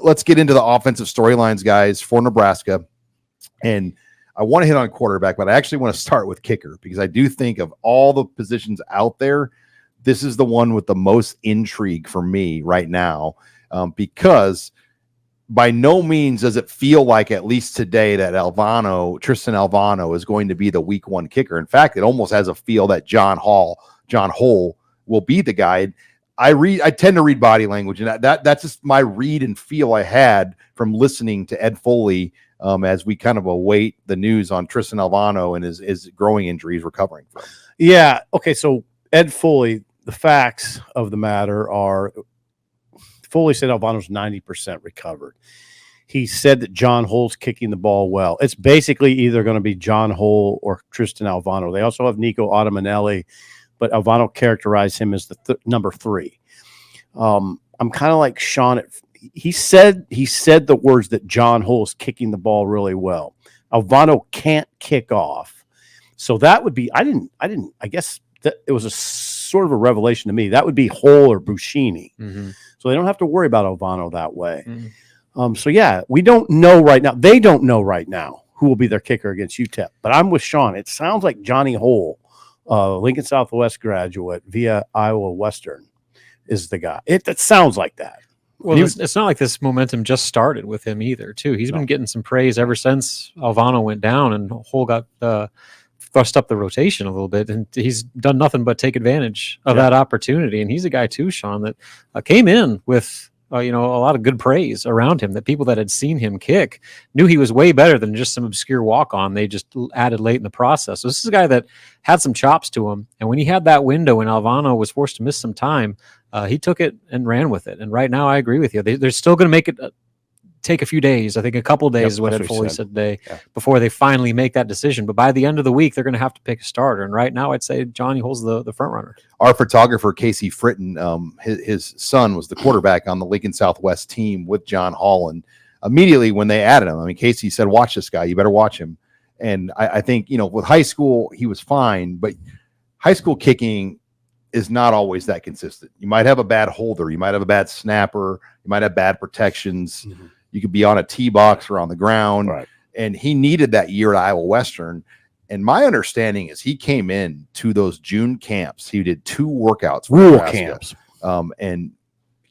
Let's get into the offensive storylines, guys, for Nebraska. And I want to hit on quarterback, but I actually want to start with kicker because I do think of all the positions out there, this is the one with the most intrigue for me right now, because by no means does it feel like, at least today, that Tristan Alvano is going to be the week one kicker. In fact, it almost has a feel that John Hole will be the guy. I tend to read body language, and that's just my read and feel I had from listening to Ed Foley as we kind of await the news on Tristan Alvano and his growing injuries recovering from. Yeah. Okay. So Ed Foley, the facts of the matter are, Foley said Alvano's 90% recovered. He said that John Hole's kicking the ball well. It's basically either going to be John Hole or Tristan Alvano. They also have Nico Ottamanelli, but Alvano characterized him as the number 3. I'm kind of like Sean. He said the words that John Hole's kicking the ball really well. Alvano can't kick off. So that would be, I guess that it was a sort of a revelation to me. That would be Hole or Buscini. Mm-hmm. So they don't have to worry about Alvano that way. Mm-hmm. So yeah, we don't know right now. They don't know right now who will be their kicker against UTEP, but I'm with Sean. It sounds like Johnny Hole, Lincoln Southwest graduate via Iowa Western, is the guy. It sounds like that. Well, it's not like this momentum just started with him either, too. He's been getting some praise ever since Alvano went down and Hole got thrust up the rotation a little bit, and he's done nothing but take advantage of that opportunity. And he's a guy too, Sean, that came in with a lot of good praise around him, that people that had seen him kick knew he was way better than just some obscure walk-on they just added late in the process. So this is a guy that had some chops to him, and when he had that window when Alvano was forced to miss some time, he took it and ran with it. And right now, I agree with you. They're still going to make it take a few days. I think a couple of days is what Ed Foley said today before they finally make that decision. But by the end of the week, they're going to have to pick a starter. And right now, I'd say Johnny Hole's the front runner. Our photographer, Casey Fritton, his son was the quarterback on the Lincoln Southwest team with John Hall. And immediately when they added him, Casey said, watch this guy. You better watch him. And I think, with high school, he was fine. But high school kicking is not always that consistent. You might have a bad holder. You might have a bad snapper. You might have bad protections. Mm-hmm. You could be on a tee box or on the ground. Right. And he needed that year at Iowa Western. And my understanding is he came in to those June camps. He did 2 workouts. Rule camps. And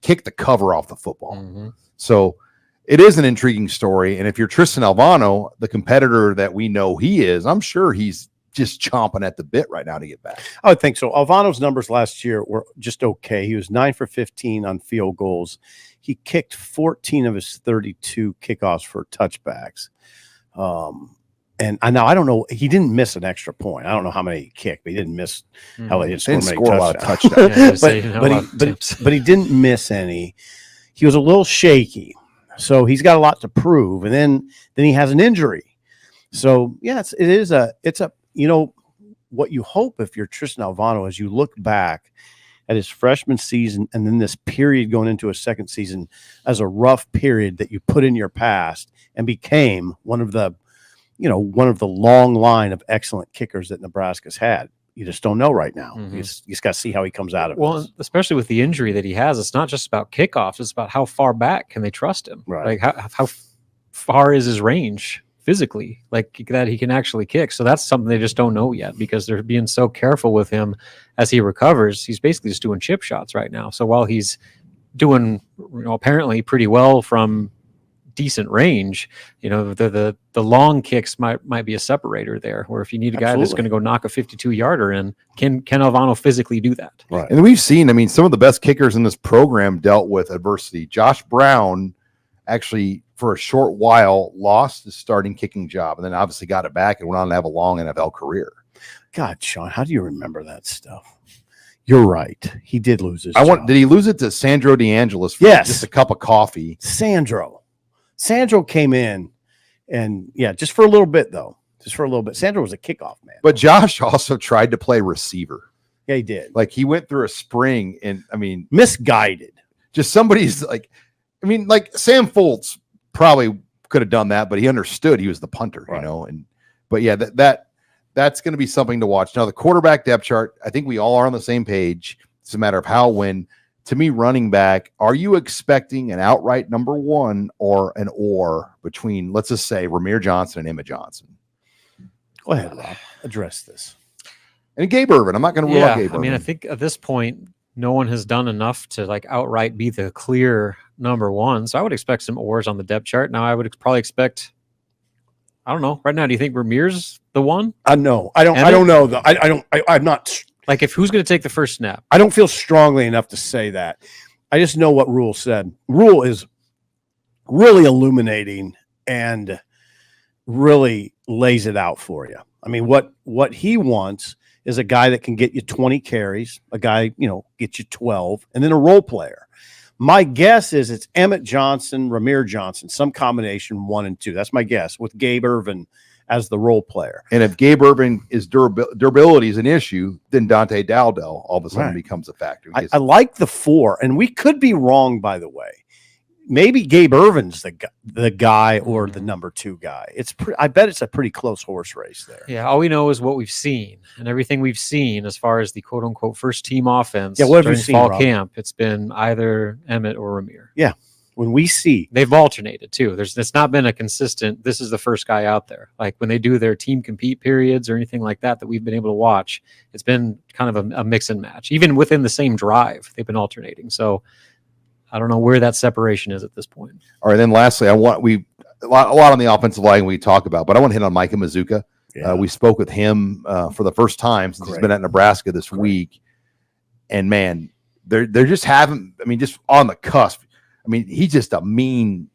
kicked the cover off the football. Mm-hmm. So it is an intriguing story. And if you're Tristan Alvano, the competitor that we know he is, I'm sure he's just chomping at the bit right now to get back. I would think so. Alvano's numbers last year were just okay. He was 9 for 15 on field goals. He kicked 14 of his 32 kickoffs for touchbacks. And now I don't know. He didn't miss an extra point. I don't know how many he kicked, but he didn't miss. How he didn't score a lot of touchdowns. but he didn't miss any. He was a little shaky, so he's got a lot to prove. And then he has an injury. So yeah, it's a what you hope if you're Tristan Alvano as you look back at his freshman season and then this period going into a second season as a rough period that you put in your past and became one of the long line of excellent kickers that Nebraska's had. You just don't know right now. Mm-hmm. You just got to see how he comes out of it. Well, especially with the injury that he has, it's not just about kickoffs. It's about how far back can they trust him? Right. Like how far is his range physically, like that he can actually kick. So that's something they just don't know yet because they're being so careful with him as he recovers. He's basically just doing chip shots right now. So while he's doing apparently pretty well from decent range, the long kicks might be a separator there, where if you need a guy that's going to go knock a 52-yarder in, can Alvano physically do that? Right. And we've seen, some of the best kickers in this program dealt with adversity. Josh Brown actually, for a short while, lost his starting kicking job and then obviously got it back and went on to have a long NFL career. God, Sean, how do you remember that stuff? You're right. He did lose his job. Did he lose it to Sandro DeAngelis for just a cup of coffee? Sandro came in and just for a little bit though. Just for a little bit. Sandro was a kickoff man. But Josh also tried to play receiver. Yeah, he did. Like he went through a spring and misguided. Just somebody's like Sam Foltz probably could have done that, but he understood he was the punter, But that's going to be something to watch. Now, the quarterback depth chart, I think we all are on the same page. It's a matter of how, when. to me, running back, are you expecting an outright number one or between, let's just say, Ramir Johnson and Emmett Johnson? Go ahead, Rob. Address this. And Gabe Ervin. I'm not going to rule out Gabe Ervin. I mean, I think at this point, no one has done enough to like outright be the clear number one. So I would expect some ors on the depth chart. Now I would probably expect, I don't know. Right now, do you think Ramir's the one? No, I don't. I don't know though. I'm not. Like, if who's going to take the first snap? I don't feel strongly enough to say that. I just know what Rule said. Rule is really illuminating and really lays it out for you. I mean, what he wants is a guy that can get you 20 carries, a guy, get you 12, and then a role player. My guess is it's Emmett Johnson, Ramir Johnson, some combination 1 and 2. That's my guess, with Gabe Ervin as the role player. And if Gabe Ervin is durability is an issue, then Dante Dowdell all of a sudden becomes a factor. I like the 4, and we could be wrong, by the way. Maybe Gabe Ervin's the guy or the number 2 guy. I bet it's a pretty close horse race there. Yeah, all we know is what we've seen, and everything we've seen as far as the quote unquote first team offense. Yeah, what have during you seen, fall Rob? camp? It's been either Emmett or Ramir. Yeah, when we see they've alternated too. It's not been a consistent. This is the first guy out there. Like when they do their team compete periods or anything like that we've been able to watch. It's been kind of a mix and match. Even within the same drive, they've been alternating. So I don't know where that separation is at this point. All right, then lastly, a lot on the offensive line we talk about, but I want to hit on Micah Mazzccua. Yeah. We spoke with him for the first time since he's been at Nebraska this week, and man, they're just just on the cusp. I mean, he's just a mean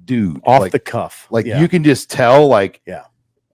dude, off the cuff. You can just tell. I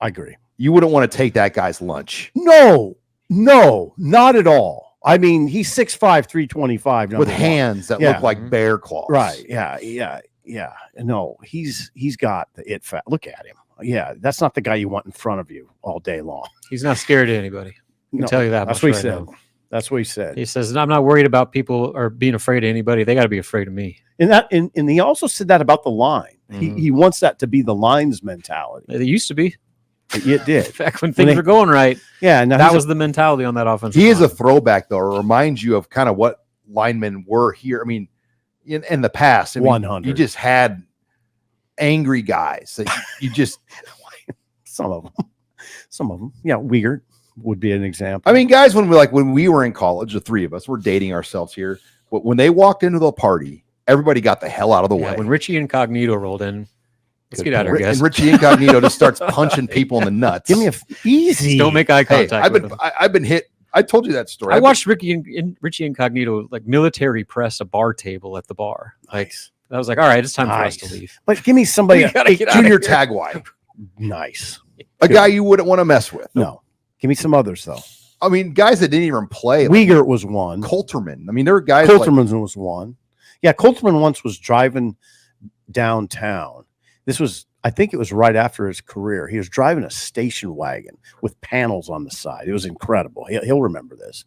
agree. You wouldn't want to take that guy's lunch. No, not at all. I mean, he's 6'5", 325 with hands that look like bear claws. Right. Yeah. No, he's got the it fat. Look at him. Yeah, that's not the guy you want in front of you all day long. He's not scared of anybody. I can tell you that. That's what he said. That's what he said. He says, "I'm not worried about people or being afraid of anybody. They got to be afraid of me." And he also said that about the line. Mm-hmm. He wants that to be the line's mentality. It used to be. It did. Back when things were going right. Yeah, that was the mentality on that offense. He is a throwback, though. It reminds you of kind of what linemen were here. I mean, in the past, 100. You just had angry guys that you just some of them. Yeah, Uyghur would be an example. I mean, guys, when we were in college, the three of us, we're dating ourselves here. But when they walked into the party, everybody got the hell out of the way. When Richie Incognito rolled in. Let's get out of here, guys. And Richie Incognito just starts punching people in the nuts. Give me easy. Just don't make eye contact. I've been hit. I told you that story. I watched Richie Incognito military press a bar table at the bar. Nice. I was like, all right, it's time for us to leave. But give me somebody, Junior Tagwai. Nice. A guy you wouldn't want to mess with. No. Give me some others, though. I mean, guys that didn't even play. Uyghur was one. Coulterman. I mean, there were guys. Coulterman was one. Yeah, Coulterman once was driving downtown. I think it was right after his career. He was driving a station wagon with panels on the side. It was incredible. He'll remember this.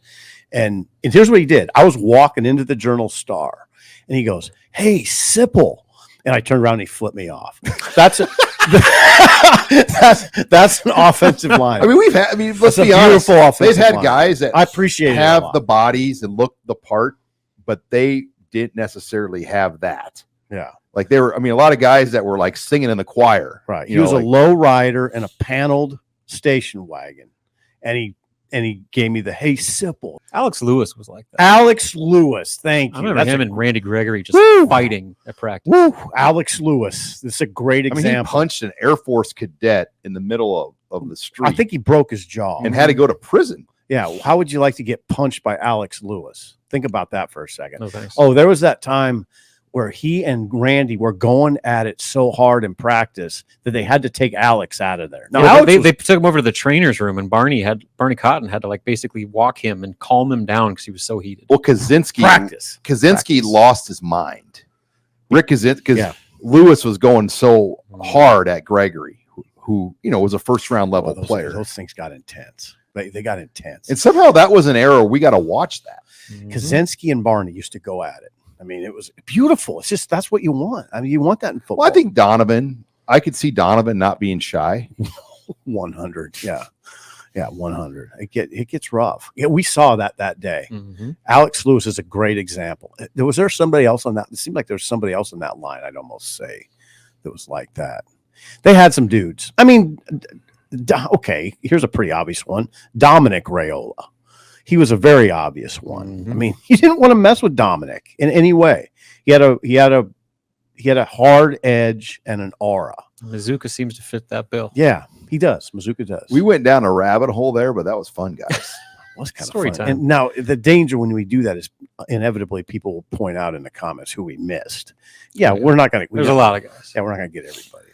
And here's what he did. I was walking into the Journal-Star, and he goes, "Hey, Sipple." And I turned around and he flipped me off. That's an offensive line. I mean, let's be honest. Beautiful offensive They've had line. guys that I appreciate have the bodies and look the part, but they didn't necessarily have that. Yeah. Like they were, a lot of guys that were like singing in the choir. Right. He was a low rider in a paneled station wagon. And he gave me the "Hey, Sipple." Alex Lewis was like that. Alex Lewis. Thank you. I remember him and Randy Gregory just fighting at practice. Woo! Alex Lewis. This is a great example. He punched an Air Force cadet in the middle of the street. I think he broke his jaw. And had to go to prison. Yeah. How would you like to get punched by Alex Lewis? Think about that for a second. No, thanks. Oh, there was that time where he and Randy were going at it so hard in practice that they had to take Alex out of there. Now, they took him over to the trainer's room, and Barney Cotton had to basically walk him and calm him down because he was so heated. Well, Kaczynski lost his mind. Rick Kaczynski, because Lewis was going so hard at Gregory, who was a first-round level player. Those things got intense. They got intense. And somehow that was an era we got to watch that. Kaczynski and Barney used to go at it. It was beautiful. It's just, that's what you want. You want that in football. Well, I think I could see Donovan not being shy. 100. Yeah. Yeah, 100. It gets rough. Yeah, we saw that day. Mm-hmm. Alex Lewis is a great example. Was there somebody else on that? It seemed like there was somebody else on that line, I'd almost say, that was like that. They had some dudes. I mean, okay, here's a pretty obvious one. Dominic Raiola. He was a very obvious one. Mm-hmm. I mean, you didn't want to mess with Dominic in any way. He had a hard edge and an aura. Mazzccua seems to fit that bill. Yeah, he does. Mazzccua does. We went down a rabbit hole there, but that was fun, guys. was kind Story of fun. time. And now the danger when we do that is inevitably people will point out in the comments who we missed. Yeah, Yeah. we're not going to. There's a lot of guys. Yeah, we're not going to get everybody.